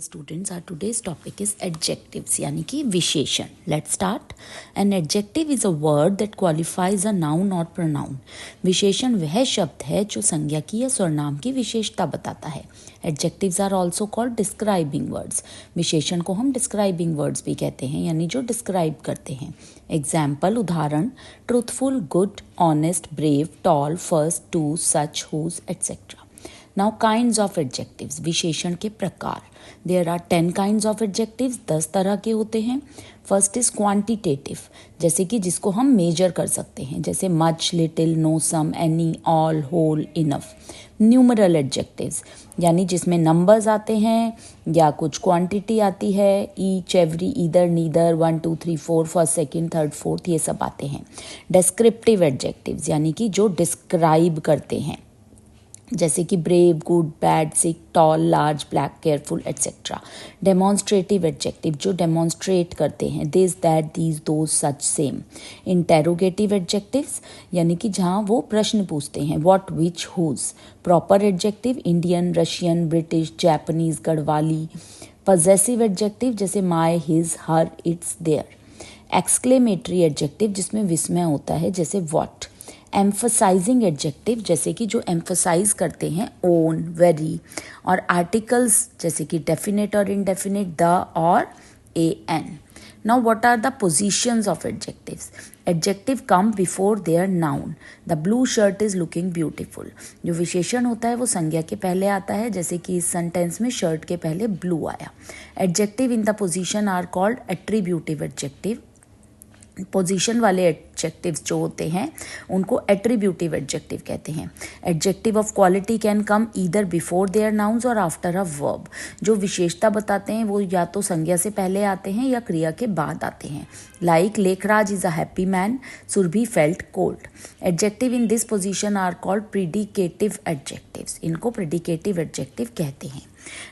Students, our today's topic is adjectives यानी कि विशेषण. Let's start. An adjective is a word that qualifies a noun or pronoun. विशेषण वह शब्द है जो संज्ञा की या सर्वनाम की विशेषता बताता है. Adjectives are also called describing words. विशेषण को हम describing words भी कहते हैं यानी जो describe करते हैं. Example उदाहरण truthful, good, honest, brave, tall, first, to, such, whose, etc. Now kinds of adjectives. विशेषण के प्रकार. There are 10 kinds of adjectives. 10 तरह के होते हैं. First is quantitative, जैसे कि जिसको हम मेजर कर सकते हैं, जैसे much, little, no, some, any, all, whole, enough. Numeral adjectives यानी जिसमें numbers आते हैं या कुछ quantity आती है, each, every, either, neither, 1, 2, 3, 4, first, second, third, fourth, ये सब आते हैं. Descriptive adjectives यानी कि जो describe करते हैं, जैसे कि brave, good, bad, sick, tall, large, black, careful, etcetera. Demonstrative adjective जो डेमोन्स्ट्रेट करते हैं, this, that, these, those, such, same. Interrogative adjectives यानी कि जहाँ वो प्रश्न पूछते हैं, what, which, whose. Proper adjective Indian, Russian, British, Japanese, Garhwali. Possessive adjective जैसे my, his, her, its, their. Exclamatory adjective जिसमें विस्मय होता है, जैसे व्हाट. एम्फसाइजिंग एडजेक्टिव जैसे कि जो एम्फसाइज करते हैं, ओन, वेरी. और आर्टिकल्स जैसे कि डेफिनेट और इनडेफिनेट, द और an. Now what are the positions of adjectives. Adjective come before their noun. The blue shirt is looking beautiful. जो विशेषण होता है वो संज्ञा के पहले आता है, जैसे कि इस सेंटेंस में शर्ट के पहले ब्लू आया. Adjective in the position are called attributive adjective. Position वाले एडजेक्टिव्स जो होते हैं उनको एट्रीब्यूटिव एडजेक्टिव कहते हैं. Adjective of quality can come either before their nouns और आफ्टर अ वर्ब. जो विशेषता बताते हैं वो या तो संज्ञा से पहले आते हैं या क्रिया के बाद आते हैं. Like Lekhraj is a happy man, Surabhi felt cold. Adjective in this position are called predicative adjectives. इनको प्रीडिकेटिव एडजेक्टिव कहते हैं.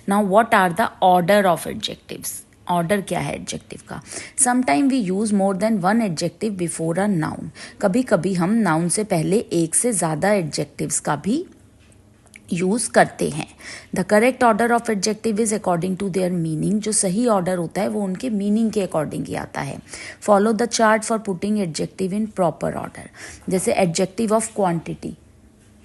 Now what are the order of adjectives. Order क्या है एडजेक्टिव का. Sometime we use more than one adjective before a noun. कभी कभी हम noun से पहले एक से ज़्यादा एडजेक्टिव्स का भी यूज़ करते हैं. The correct order of adjective is according to their meaning. जो सही ऑर्डर होता है वो उनके मीनिंग के अकॉर्डिंग ही आता है. Follow the chart for putting adjective in proper order. जैसे adjective of quantity,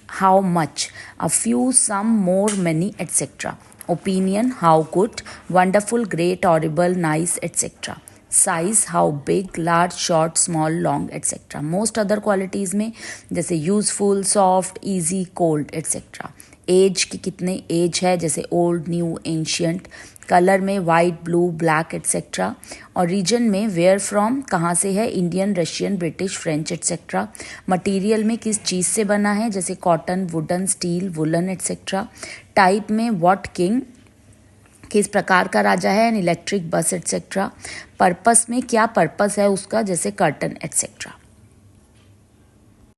how much, a few, some, more, many, etcetera. Opinion, how good, wonderful, great, horrible, nice, etc. Size, how big, large, short, small, long, etc. Most other qualities में जैसे useful, soft, easy, cold, etc. Age की कितने as है, जैसे old, new, ancient. Colour में white, blue, black, etc. और region में where from, कहाँ से है, Indian, Russian, British, French, etc. Material में किस चीज़ से बना है, जैसे cotton, wooden, steel, woollen, etc. Type में व्हाट किंग, किस प्रकार का राजा है, an electric bus, etcetera. Purpose में क्या पर्पस है उसका, जैसे curtain, etcetera.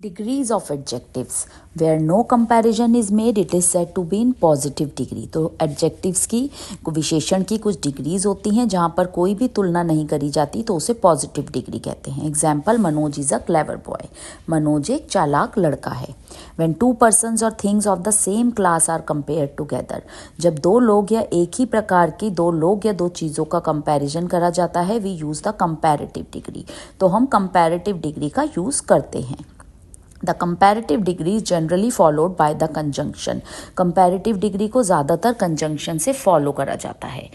Degrees of adjectives. Where no comparison is made it is said to be in positive degree. तो एडजेक्टिव्स की, विशेषण की कुछ डिग्रीज होती हैं जहाँ पर कोई भी तुलना नहीं करी जाती तो उसे पॉजिटिव डिग्री कहते हैं. Example, Manoj is a clever boy. Manoj एक चालाक लड़का है. When two persons or things of the same class are compared together. जब दो लोग या एक ही प्रकार की दो लोग या दो चीज़ों का कंपैरिजन करा जाता है, we use the comparative degree. तो हम comparative डिग्री का यूज़ करते हैं. The comparative degree is generally followed by the conjunction. Comparative degree को ज़्यादातर conjunction से follow करा जाता है.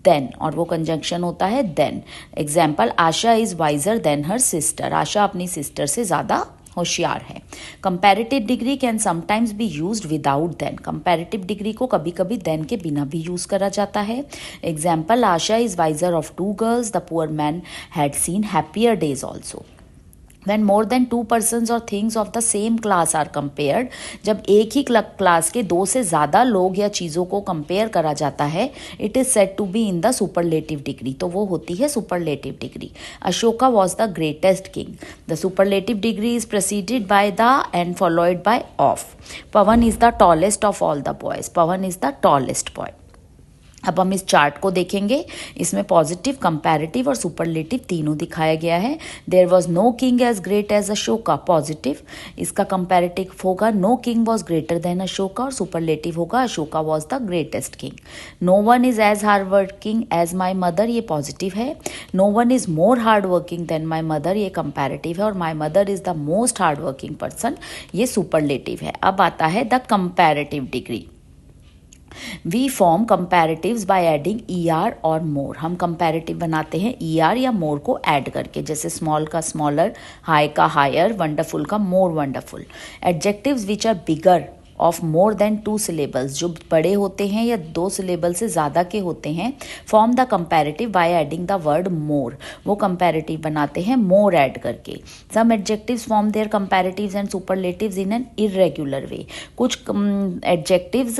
Then, और वो conjunction होता है then. Example, Asha is wiser than her sister. आशा अपनी sister से ज़्यादा होशियार है. Comparative degree can sometimes be used without then. Comparative degree को कभी कभी देन के बिना भी यूज करा जाता है. Example, Asha is wiser of 2 girls, the poor man had seen happier days also. When more than 2 persons or things of the same class are compared, जब एक ही क्लास के दो से ज़्यादा लोग या चीज़ों को कंपेयर करा जाता है, it is said to be in the superlative degree. तो वो होती है superlative degree. Ashoka was the greatest king. The superlative degree is preceded by the and followed by of. Pawan is the tallest of all the boys. Pawan is the tallest boy. अब हम इस chart को देखेंगे, इसमें पॉजिटिव, कंपैरेटिव और superlative तीनों दिखाया गया है। There was no king as great as Ashoka, positive. इसका कंपैरेटिव होगा no king was greater than Ashoka, और सुपरलेटिव होगा Ashoka was the greatest king. No one is as hard working as my mother, ये पॉजिटिव है। No one is more hard working than my mother, ये comparative है। और my mother is the most hard working person, ये superlative है। अब आता है the comparative degree. We form comparatives by adding ER और मोर। हम कंपैरेटिव बनाते हैं ER या मोर को ऐड करके, जैसे स्मॉल का स्मॉलर, हाई का हायर, वंडरफुल का more wonderful. Adjectives which are bigger of more than 2 syllables, जो बड़े होते हैं या 2 syllable से ज़्यादा के होते हैं, form the comparative by adding the word more. वो कंपैरेटिव बनाते हैं मोर ऐड करके। Some adjectives form their comparatives and superlatives in an irregular way. कुछ एडजेक्टिव्स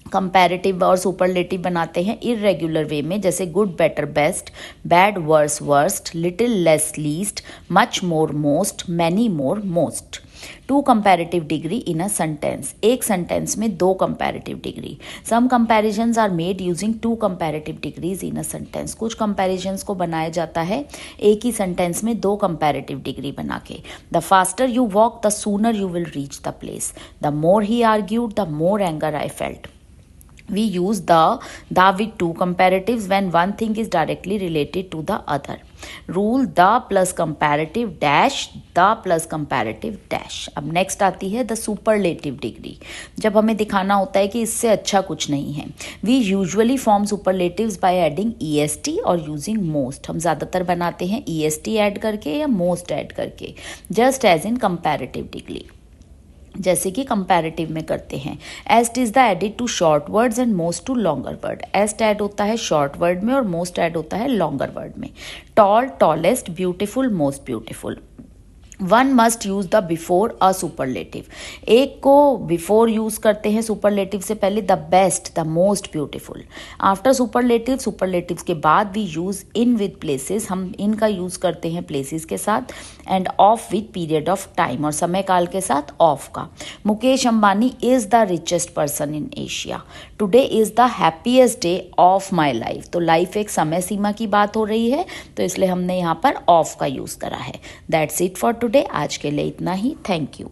कंपैरेटिव और सुपरलेटिव बनाते हैं इरेगुलर वे में, जैसे good better best, bad worse worst, little less least, much more most, many more most. 2 comparative degree in a sentence, एक sentence में 2 comparative degree. Some comparisons are made using 2 comparative degrees in a sentence. कुछ comparisons को बनाया जाता है एक ही sentence में 2 comparative degree बना के। The faster you walk the sooner you will reach the place, the more he argued the more anger I felt. We use the with 2 comparatives when one thing is directly related to the other. Rule the plus comparative dash, the plus comparative dash. अब next आती है the superlative degree, जब हमें दिखाना होता है कि इससे अच्छा कुछ नहीं है। We usually form superlatives by adding EST और यूजिंग मोस्ट। हम ज़्यादातर बनाते हैं EST ऐड करके या मोस्ट ऐड करके, just as in comparative degree, जैसे कि कंपैरेटिव में करते हैं। Est is the added to short words and most to longer word. Est add होता है शॉर्ट वर्ड में और मोस्ट ऐड होता है लॉन्गर वर्ड में। Tall, tallest, beautiful, most beautiful. One must use the before a superlative. एक को before use करते हैं सुपरलेटिव से पहले, the best, the most beautiful. After superlative, superlative के बाद we use in with places, हम इन का यूज करते हैं प्लेसेस के साथ। And of with period of time, और समय काल के साथ ऑफ का। Mukesh Ambani is the richest person in Asia. Today is the happiest day of my life. तो लाइफ एक समय सीमा की बात हो रही है, तो इसलिए हमने यहाँ पर ऑफ का यूज करा है। That's it for today. आज के लिए इतना ही। Thank you.